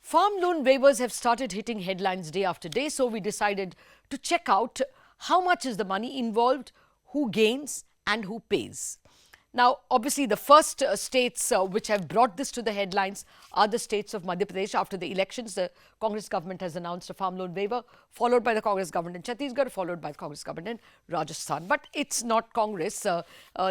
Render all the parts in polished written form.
Farm loan waivers have started hitting headlines day after day, so we decided to check out how much is the money involved, who gains and who pays. Now, obviously, the first states which have brought this to the headlines are the states of Madhya Pradesh. After the elections, the Congress government has announced a farm loan waiver, followed by the Congress government in Chhattisgarh, followed by the Congress government in Rajasthan. But it's not Congress.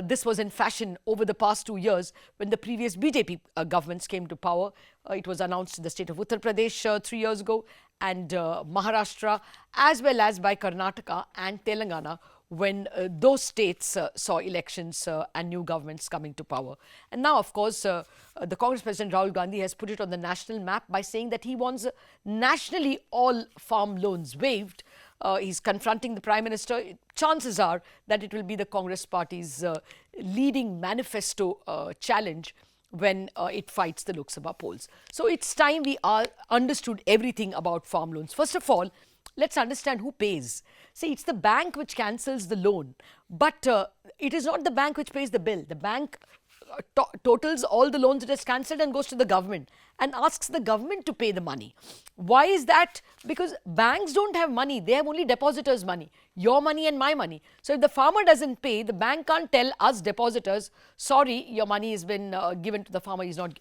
This was in fashion over the past 2 years when the previous BJP governments came to power. It was announced in the state of Uttar Pradesh 3 years ago and Maharashtra, as well as by Karnataka and Telangana, when those states saw elections and new governments coming to power. And now, of course, the Congress President Rahul Gandhi has put it on the national map by saying that he wants nationally all farm loans waived. He's confronting the Prime Minister. Chances are that it will be the Congress party's leading manifesto challenge when it fights the Lok Sabha polls. So it's time we understood everything about farm loans. First of all, let's understand who pays. See, it's the bank which cancels the loan, but it is not the bank which pays the bill. The bank totals all the loans it has cancelled and goes to the government and asks the government to pay the money. Why is that? Because banks don't have money. They have only depositors' money, your money and my money. So if the farmer doesn't pay, the bank can't tell us depositors, sorry, your money has been given to the farmer, he's not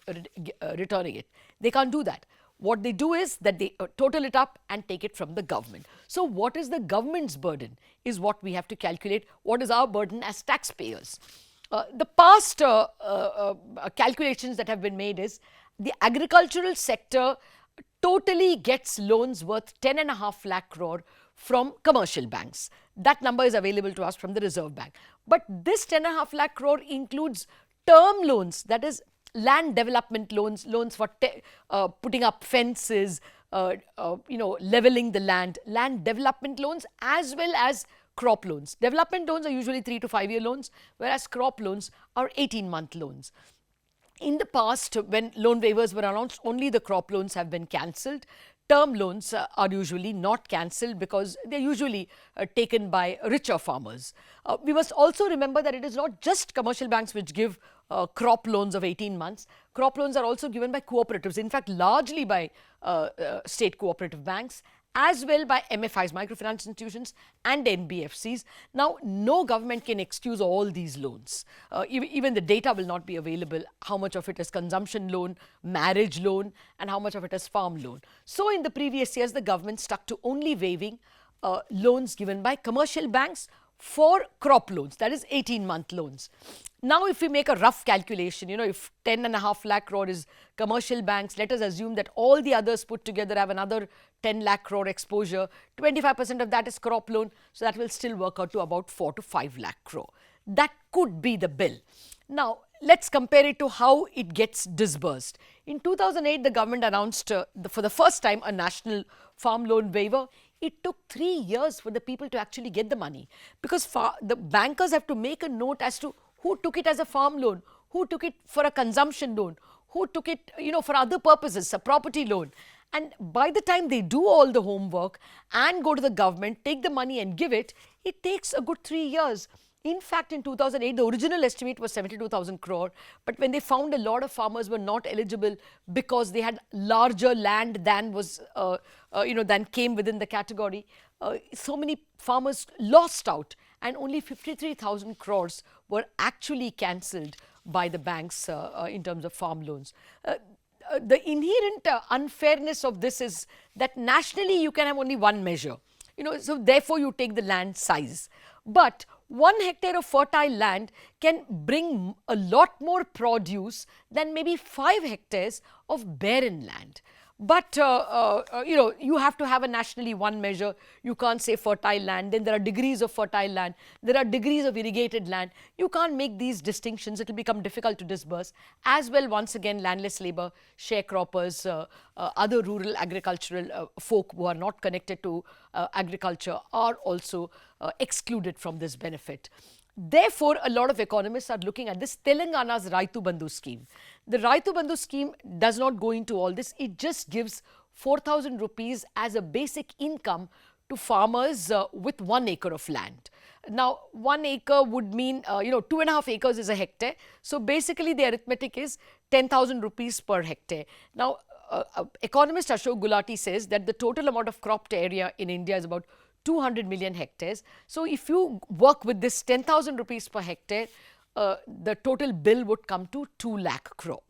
returning it. They can't do that. What they do is that they total it up and take it from the government. So what is the government's burden is what we have to calculate. What is our burden as taxpayers? The past calculations that have been made is the agricultural sector totally gets loans worth 10.5 lakh crore from commercial banks. That number is available to us from the Reserve Bank. But this 10.5 lakh crore includes term loans, that is land development loans, loans for putting up fences, leveling the land development loans, as well as crop loans. Development loans are usually 3 to 5 year loans, whereas crop loans are 18-month loans. In the past, when loan waivers were announced, only the crop loans have been cancelled. Term loans are usually not cancelled because they're usually taken by richer farmers. We must also remember that it is not just commercial banks which give crop loans of 18 months. Crop loans are also given by cooperatives, in fact, largely by state cooperative banks, as well by MFIs, microfinance institutions, and NBFCs. Now, no government can excuse all these loans. Even the data will not be available, how much of it is consumption loan, marriage loan, and how much of it is farm loan. So, in the previous years, the government stuck to only waiving loans given by commercial banks for crop loans, that is 18-month loans. Now, if we make a rough calculation, if 10.5 lakh crore is commercial banks, let us assume that all the others put together have another 10 lakh crore exposure, 25% of that is crop loan, so that will still work out to about 4 to 5 lakh crore. That could be the bill. Now, let's compare it to how it gets disbursed. In 2008, the government announced for the first time a national farm loan waiver. It took 3 years for the people to actually get the money because the bankers have to make a note as to who took it as a farm loan, who took it for a consumption loan, who took it, for other purposes, a property loan. And by the time they do all the homework and go to the government, take the money and give it, it takes a good 3 years. In fact, in 2008, the original estimate was 72,000 crore. But when they found a lot of farmers were not eligible because they had larger land than was, than came within the category, so many farmers lost out, and only 53,000 crores were actually cancelled by the banks in terms of farm loans. The inherent unfairness of this is that nationally you can have only one measure. So therefore you take the land size. But 1 hectare of fertile land can bring a lot more produce than maybe 5 hectares of barren land. But, you have to have a nationally one measure. You can't say fertile land. Then there are degrees of fertile land. There are degrees of irrigated land. You can't make these distinctions. It will become difficult to disburse. As well, once again, landless labor, sharecroppers, other rural agricultural folk who are not connected to agriculture are also excluded from this benefit. Therefore, a lot of economists are looking at this Telangana's Raitu Bandhu scheme. The Raitu Bandhu scheme does not go into all this. It just gives 4,000 rupees as a basic income to farmers with 1 acre of land. Now, 1 acre would mean, 2.5 acres is a hectare. So, basically the arithmetic is 10,000 rupees per hectare. Now, economist Ashok Gulati says that the total amount of cropped area in India is about 200 million hectares. So if you work with this 10,000 rupees per hectare, the total bill would come to 2 lakh crore.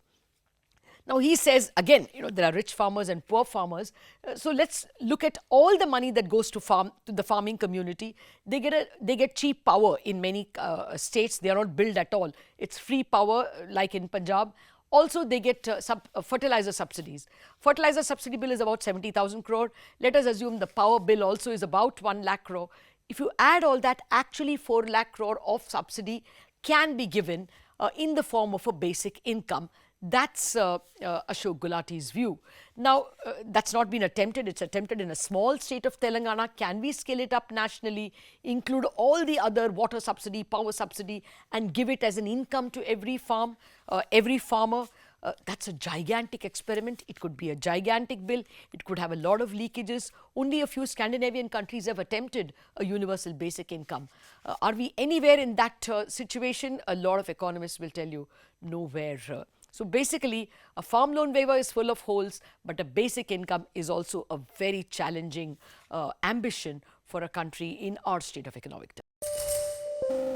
Now he says again, there are rich farmers and poor farmers. So let's look at all the money that goes to the farming community. They get cheap power in many states. They are not billed at all. It's free power, like in Punjab. Also, they get fertilizer subsidies. Fertilizer subsidy bill is about 70,000 crore. Let us assume the power bill also is about 1 lakh crore. If you add all that, actually 4 lakh crore of subsidy can be given in the form of a basic income. That's Ashok Gulati's view. Now, that's not been attempted. It's attempted in a small state of Telangana. Can we scale it up nationally, include all the other water subsidy, power subsidy, and give it as an income to every farmer? That's a gigantic experiment. It could be a gigantic bill. It could have a lot of leakages. Only a few Scandinavian countries have attempted a universal basic income. Are we anywhere in that situation? A lot of economists will tell you nowhere. So basically, a farm loan waiver is full of holes, but a basic income is also a very challenging ambition for a country in our state of economic development.